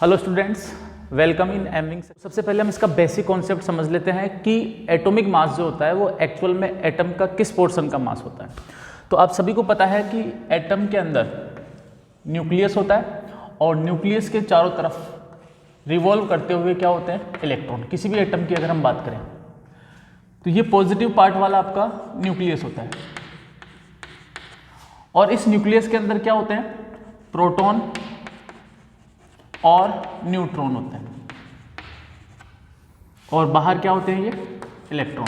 Hello students, welcome in एमविंग। सबसे पहले हम इसका बेसिक कॉन्सेप्ट समझ लेते हैं कि एटॉमिक मास जो होता है वो एक्चुअल में एटम का किस पोर्शन का मास होता है। तो आप सभी को पता है कि एटम के अंदर न्यूक्लियस होता है और न्यूक्लियस के चारों तरफ रिवॉल्व करते हुए क्या होते हैं, इलेक्ट्रॉन। किसी भी एटम की अगर हम बात करें तो ये पॉजिटिव पार्ट वाला आपका न्यूक्लियस होता है और इस न्यूक्लियस के अंदर क्या होते हैं, प्रोटॉन और न्यूट्रॉन होते हैं और बाहर क्या होते हैं, ये इलेक्ट्रॉन।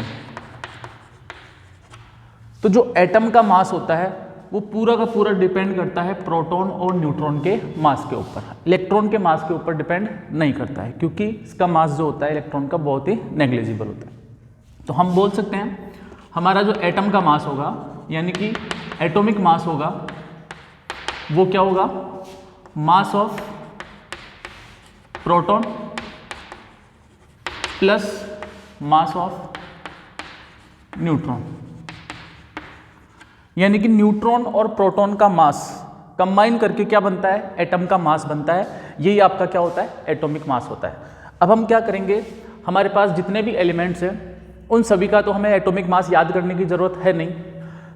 तो जो एटम का मास होता है वो पूरा का पूरा डिपेंड करता है प्रोटॉन और न्यूट्रॉन के मास के ऊपर। इलेक्ट्रॉन के मास के ऊपर डिपेंड नहीं करता है, क्योंकि इसका मास जो होता है इलेक्ट्रॉन का बहुत ही नेग्लिजिबल होता है। तो हम बोल सकते हैं हमारा जो एटम का मास होगा, यानी कि एटॉमिक मास होगा, वो क्या होगा, mass of proton plus mass of neutron. यानी कि न्यूट्रॉन और प्रोटॉन का मास कंबाइन करके क्या बनता है, एटम का मास बनता है। यही आपका क्या होता है, एटॉमिक मास होता है। अब हम क्या करेंगे, हमारे पास जितने भी एलिमेंट्स हैं उन सभी का तो हमें एटॉमिक मास याद करने की जरूरत है नहीं।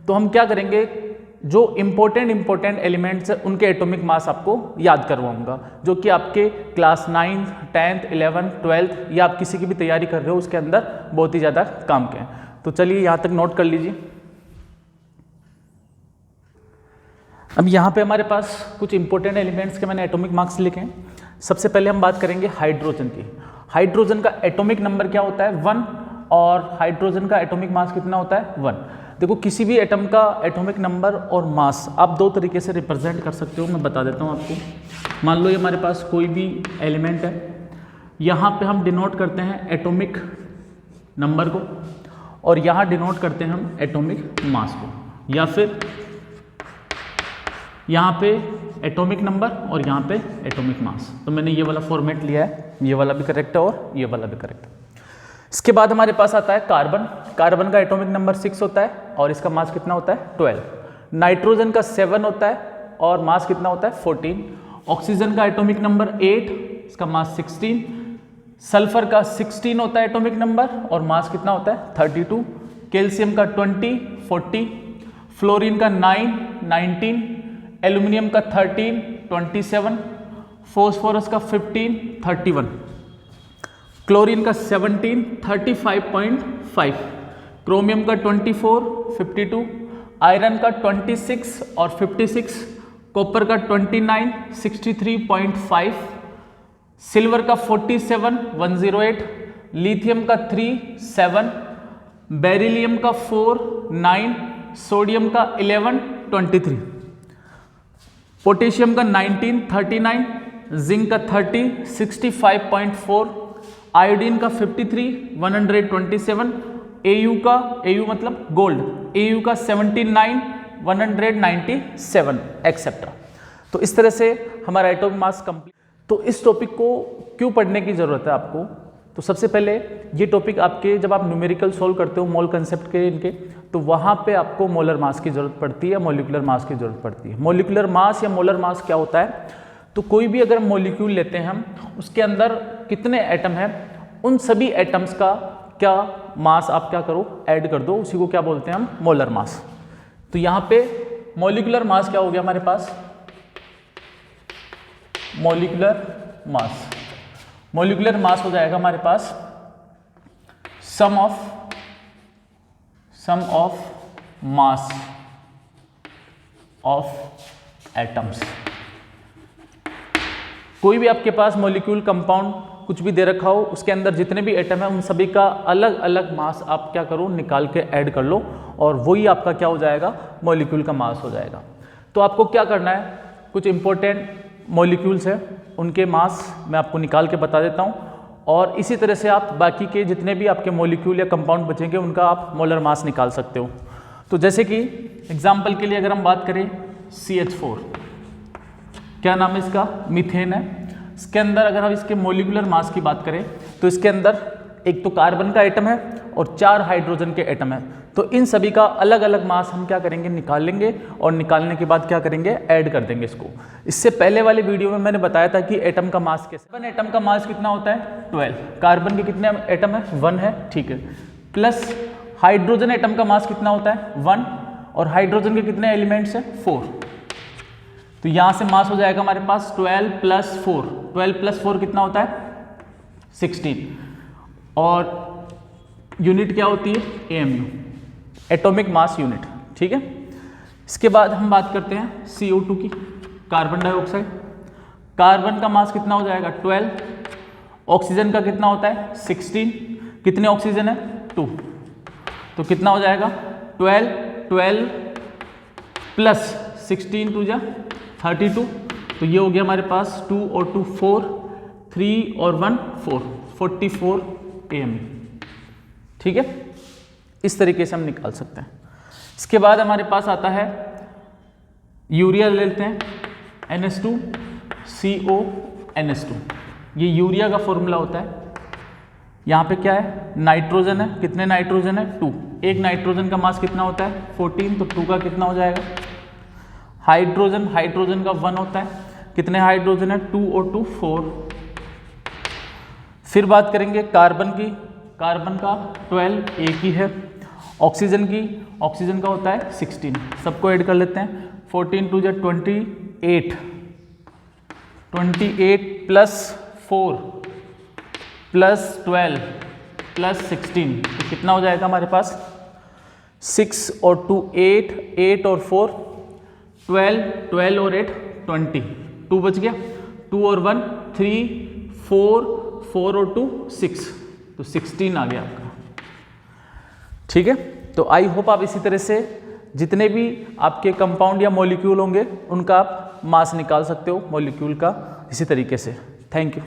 तो हम क्या करेंगे, जो इंपॉर्टेंट एलिमेंट्स हैं उनके एटॉमिक मास आपको याद करवाऊंगा, जो कि आपके class 9th 10th 11th 12th या आप किसी की भी तैयारी कर रहे हो उसके अंदर बहुत ही ज़्यादा काम के हैं। तो चलिए यहाँ तक नोट कर लीजिए। अब यहाँ पे हमारे पास कुछ इंपॉर्टेंट एलिमेंट्स के मैंने एटॉमिक मास लिखे हैं। सबसे पहले हम बात करेंगे हाइड्रोजन की। हाइड्रोजन का एटॉमिक नंबर क्या होता है, 1, और हाइड्रोजन का एटॉमिक मास कितना होता है, 1। देखो, किसी भी एटम का एटॉमिक नंबर और मास आप दो तरीके से रिप्रेजेंट कर सकते हो। मैं बता देता हूँ आपको। मान लो ये हमारे पास कोई भी एलिमेंट है, यहाँ पे हम डिनोट करते हैं एटॉमिक नंबर को और यहाँ डिनोट करते हैं हम एटॉमिक मास को, या फिर यहाँ पे एटॉमिक नंबर और यहाँ पे एटॉमिक मास। तो मैंने ये वाला फॉर्मेट लिया है, ये वाला भी करेक्ट है और ये वाला भी करेक्ट है। इसके बाद हमारे पास आता है कार्बन। कार्बन का एटॉमिक नंबर 6 होता है और इसका मास कितना होता है, 12। नाइट्रोजन का 7 होता है और मास कितना होता है, 14। ऑक्सीजन का एटॉमिक नंबर 8, इसका मास 16। सल्फर का 16 होता है एटॉमिक नंबर और मास कितना होता है, 32। कैल्शियम का 20, 40। फ्लोरीन का 9, 19। एल्यूमिनियम का 13, 27। फॉस्फोरस का 15, 31। क्लोरीन का 17, 35.5। क्रोमियम का 24, 52। आयरन का 26 और 56। कॉपर का 29, 63.5। सिल्वर का 47, 108। लिथियम का 3, 7। बेरिलियम का 4, 9। सोडियम का 11, 23। पोटेशियम का 19, 39। जिंक का 30, 65.4। आयोडीन का 53, 127। एयू मतलब गोल्ड, एयू का 79, 197 एक्सेट्रा। तो इस तरह से हमारा एटॉमिक मास कंप्लीट। तो इस टॉपिक को क्यों पढ़ने की जरूरत है आपको, तो सबसे पहले ये टॉपिक आपके जब आप न्यूमेरिकल सोल्व करते हो मोल कंसेप्ट के इनके, तो वहाँ पे आपको मोलर मास की जरूरत पड़ती है, मॉलिक्यूलर मास की जरूरत पड़ती है। मॉलिक्यूलर मास या मोलर मास क्या होता है, तो कोई भी अगर मॉलिक्यूल लेते हैं हम, उसके अंदर कितने एटम हैं, उन सभी एटम्स का क्या मास आप क्या करो, ऐड कर दो, उसी को क्या बोलते हैं हम, मोलर मास। तो यहाँ पे मॉलिक्यूलर मास क्या हो गया हमारे पास, मॉलिक्यूलर मास हो जाएगा हमारे पास सम ऑफ मास ऑफ एटम्स। कोई भी आपके पास मॉलिक्यूल कंपाउंड कुछ भी दे रखा हो, उसके अंदर जितने भी एटम है उन सभी का अलग अलग मास आप क्या करो, निकाल के ऐड कर लो और वही आपका क्या हो जाएगा, मॉलिक्यूल का मास हो जाएगा। तो आपको क्या करना है, कुछ इंपॉर्टेंट मॉलिक्यूल्स हैं उनके मास मैं आपको निकाल के बता देता हूँ और इसी तरह से आप बाकी के जितने भी आपके मॉलिक्यूल या कंपाउंड बचेंगे उनका आप मोलर मास निकाल सकते हो। तो जैसे कि एग्जाम्पल के लिए अगर हम बात करें CH4, क्या नाम है इसका, मीथेन है। इसके अंदर अगर हम इसके मॉलिक्यूलर मास की बात करें तो इसके अंदर एक तो कार्बन का एटम है और 4 हाइड्रोजन के एटम है। तो इन सभी का अलग अलग मास हम क्या करेंगे, निकाल लेंगे और निकालने के बाद क्या करेंगे, ऐड कर देंगे इसको। इससे पहले वाले वीडियो में मैंने बताया था कि एटम का मास कैसे, कार्बन एटम का मास कितना होता है 12, कार्बन के कितने एटम है 1 है, ठीक है, प्लस हाइड्रोजन एटम का मास कितना होता है 1 और हाइड्रोजन के कितने एलिमेंट्स हैं 4, तो यहां से मास हो जाएगा हमारे पास 12 + 4, 12 + 4 कितना होता है 16 और यूनिट क्या होती है AMU, एटॉमिक मास यूनिट, ठीक है। इसके बाद हम बात करते हैं CO2 की, कार्बन डाइऑक्साइड। कार्बन का मास कितना हो जाएगा 12, ऑक्सीजन का कितना होता है 16, कितने ऑक्सीजन है 2, तो कितना हो जाएगा 12 प्लस 16 2 जा 32, तो ये हो गया हमारे पास 2 और 2 4, 3 और 1 4, 44 AMU, ठीक है। इस तरीके से हम निकाल सकते हैं। इसके बाद हमारे पास आता है यूरिया, ले लेते हैं NH2CO NH2, ये यूरिया का फॉर्मूला होता है। यहाँ पे क्या है, नाइट्रोजन है, कितने नाइट्रोजन है 2, एक नाइट्रोजन का मास कितना होता है 14, तो 2 का कितना हो जाएगा, हाइड्रोजन, हाइड्रोजन का 1 होता है, कितने हाइड्रोजन है 2 और 2 4। फिर बात करेंगे कार्बन की, कार्बन का 12 एक ही है, ऑक्सीजन की, ऑक्सीजन का होता है 16, सबको ऐड कर लेते हैं, 14 2 28, 28 प्लस 4 प्लस 12 प्लस 16, तो कितना हो जाएगा हमारे पास 6 और 2 8, 8 और 4 12, 12 और 8 20, 2 बच गया, 2 और 1 3 4, 4 और 2 6, तो 16 आ गया आपका, ठीक है। तो आई होप आप इसी तरह से जितने भी आपके कंपाउंड या मॉलिक्यूल होंगे उनका आप मास निकाल सकते हो मॉलिक्यूल का इसी तरीके से। Thank you.